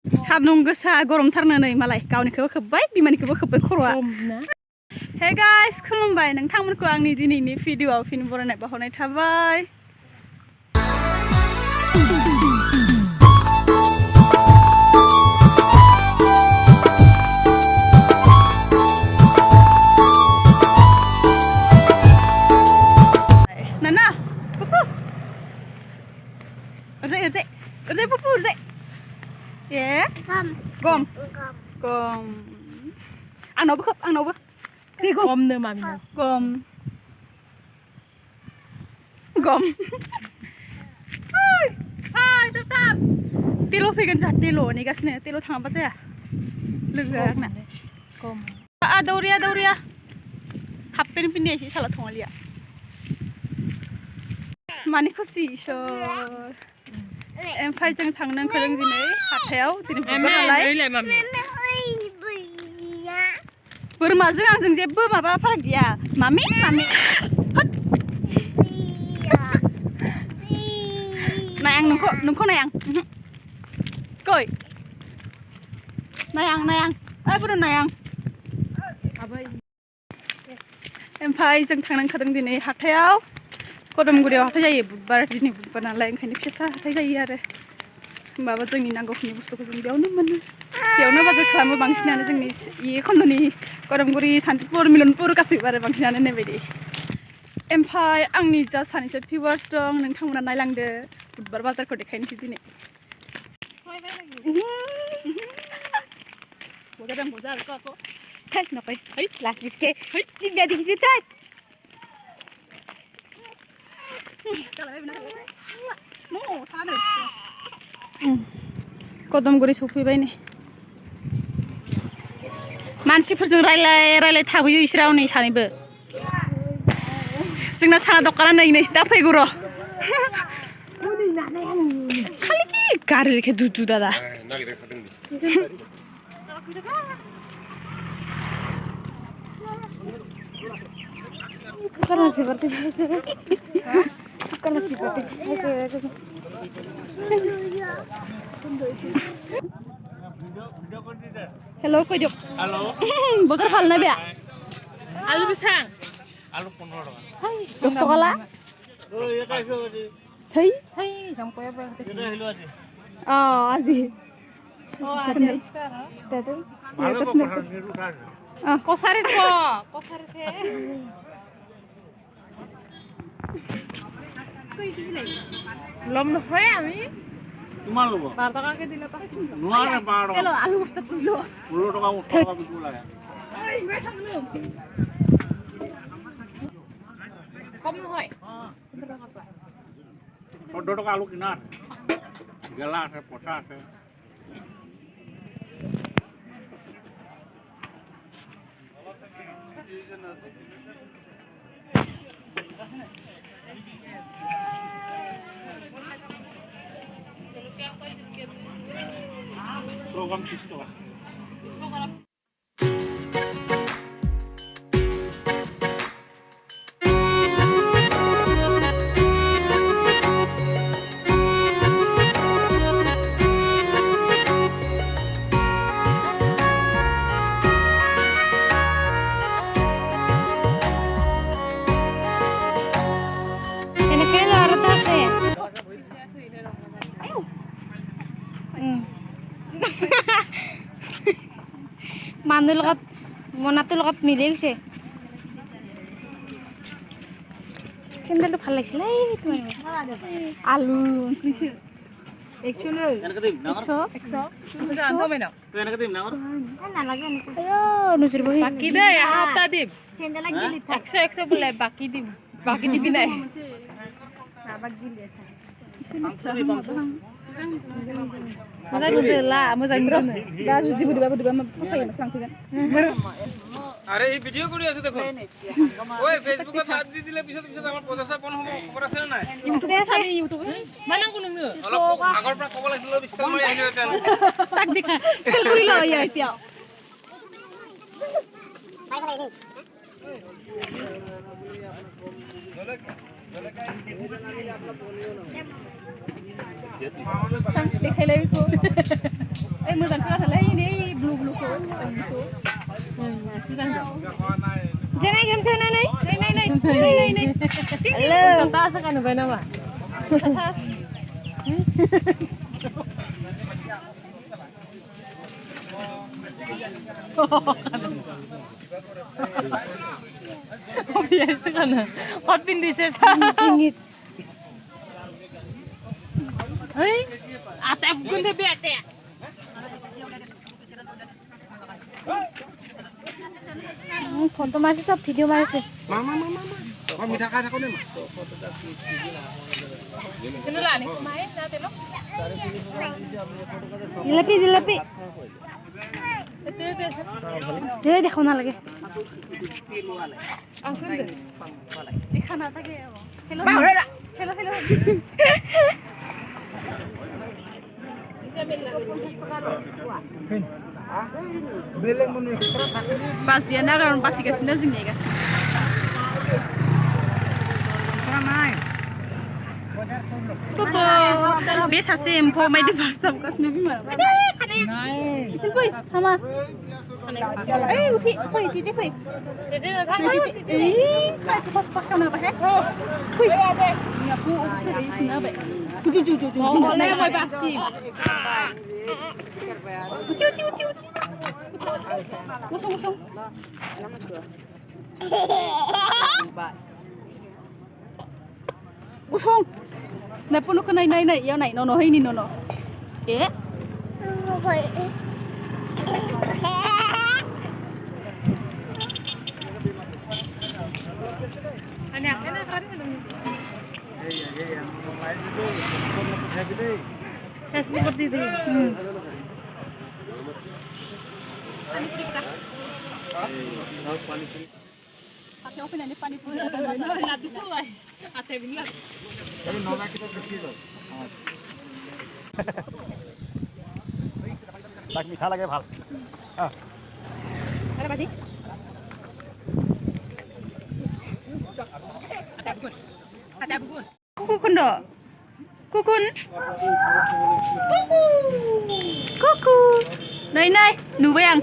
सान्दुं गोसा गरमथारनो नै मालाय गावनिखौबो खोब्बाय बिमानिखौबो खोब्बाय खर'आ हे गाइस खुलुमबाय नोंथांमोनखौ आंनि दिनैनि भिडिअआव फिन बरायनाय बावहरनाय थाबाय Nana, pupu. Urzai pupu urzai. Yeah. Gom. Anau bekap, anau bek. Ni gom. Gom ne mami. Gom. Hai, tetap. Tilo faigan jat tilo ni gasne. Tilo thang apa saya? Lugak na. Gom. Dauria. Happen pindah sih salah thong liat. Mani खुसि इसोर ओमफ्राय जों थांनो ओंखारदों दिनै हाथायाव दिनै बुधबार बोरमाजों आंजों जेबो माबा फाराग गैया मामि नाय आं नोंखौ नाय आं गय नाय आं ओइ बुरु नाय आं ओमफ्राय जों थांनो ओंखारदों दिनै हाथायाव Kadamguriयाव हाथाय जायो बुधबार दिनै बुधबार नालाय ओंखायनो फिसा हाथाय जायो आरो होमबाबो जोंनि नांगौखिनि बुस्थुखौ जों बेयावनो मोनो बेयावनो बाजार खालामो बांसिनानो जोंनि इ खन्दनि Kadamguri सान्तिपुर मिलनपुर गासैबो आरो बांसिनानो होननाय बायदि ओमफ्राय आंनि जा सानैसो भिउवार्स दं नोंथांमोना नायलांदो बुधबार बाजारखौ देखायनोसै दिनै बजार को थै नपाय है लास्ट बिस्के है चिन्या दिखिसै थै Kadamguri सफैबाय नै मानसिफोरजों रायलाय थाबोयो इसोर हनै सानैबो जोंना साना दखाना नै दा फैगौ र' खालि गारि लेखे दुदु दादा Hello, kau jok. Halo. Bosar hal nabi ya? Alu besang. Alu 15 টাকা. Dos টাকা la? Oh, iya kaso di. Hei. Hai, sampai apa? Kita hilo aja. Oh, azi. Oh, ada. Tadi. Malu kok pernah niru kan. Ah, Kosarit ko. Kosarit he. Belum nahoy ami. Tumal lo. 12 টাকা কে দিলে তো। Nuara paro. hello, alu basta tulo. 15 টাকা 18 টাকা বিক্রি লাগে। Ay, may tanglo. কম নহয়। 14 টাকা আলু কিনা আছে। গেলা আছে, পচা আছে। Program 30 টাকা। মানুহ লগত মনাটোৰ লগত মিলি গৈছে চেন্দেলটো ভাল লাগিছিল এই তোমাৰ Alu. 100 লৈ 100 জানো মেনা তুই এনেকে দিম না ওর নালাগে আয়ো নজর বহি বাকি দে হাতা দিম চেন্দেল গিলি 100 বলে বাকি দিম বাকি দিবি নাই বাবা গিলি मोजां नुदोला मोजां नुदो दा जुदि बोरैबा फसायो लांफैगोन আরে এই ভিডিও কৰি আছে দেখো ওই ফেসবুকত লাইভ দি দিলে পিছত আমাৰ 50 পন হ'ব খবৰ আছে না নাই চাবি ইউটিউব মানাংকো নङो অলপ আগৰ পৰা ক'ব লাগিছিল বিস্তাৰ মাৰি আহিলো এটা তাক দেখা স্কেল কৰি ল ইয়া এতিয়া Sang dekhai lai ko. Ei मोजां खोनाथारलै नै blue ब्लुखौ Jangan jam sana nih. नै Halo. Tata sekarang apa nama? Oh biasa kan? Hot pin di sesa. Hei, ate bukan deh ate. Konto masih सब भिडियो मारेছে মামা মিঠা খাই থাকো নে মা Ini lah nih, main nanti lo. Jilepi. Itu. দেখো না লাগে। आंखौ दे दिखाना था के हेलो हेलो बेलेग मन एक्सट्रा थाखो बासिया नागारन बासिगासिनो जों नेगासिनो नाय Popo, बे सासे एम्फौ मायदि बासताबगासिनो बिमा नाय इथिं फै हामा ओइ उथि फै इथि फै काय खस पाखाना बाहे फै या पु अबस्था दै ना बाय जु ओले माय बासि उथि गसं gusong na puno ka nay yaw nay no hay ni no eh Ani aku na kari na. Facebook di di. Pakai open ini pani puri Nabi sulai. Ate bilang. এই নগা কিটা বেশি দাও লাগ মিঠা লাগে ভাল ada baji ada bugun kukun do kukun kuku nay nuba yang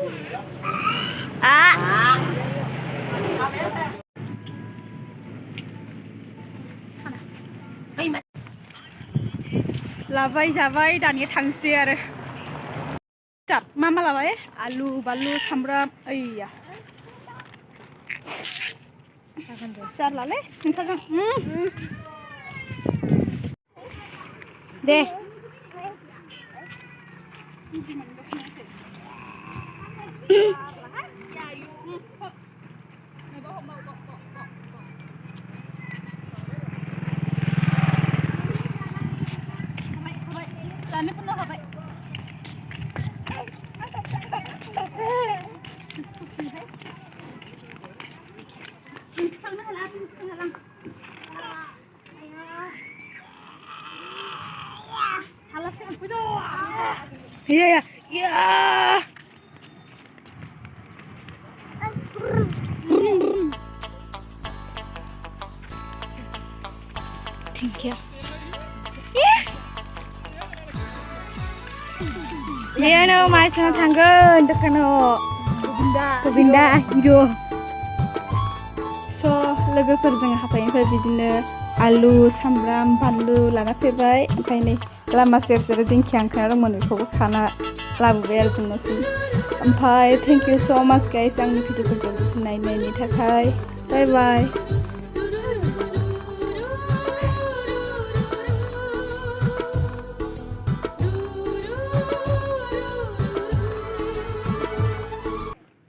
लाबाय जाबाय दानिया थांसै आरो जाब मा लाबाय आलु बानलु सामब्राम ओइया जारलालै नोंथांजों दे Tani penuh apa? Halas yang itu. Iya. Thank you. Yes. Liano masih tangga dekano Gobinda hidup. So लोगोफोरजों हाथाइनिफ्राय बिदिनो आलु सामब्राम बानलु लाना फैबाय ओमफ्राय नै लामा सेर दिंखिया ओंखारना दंमोन बेखौबो खाना लाबोबाय आरो जों न'सिम ओमफ्राय थेंक इउ स' माच गाइस आंनि भिडिअखौ जोबजासिम नायनायनि थाखाय बाय बाय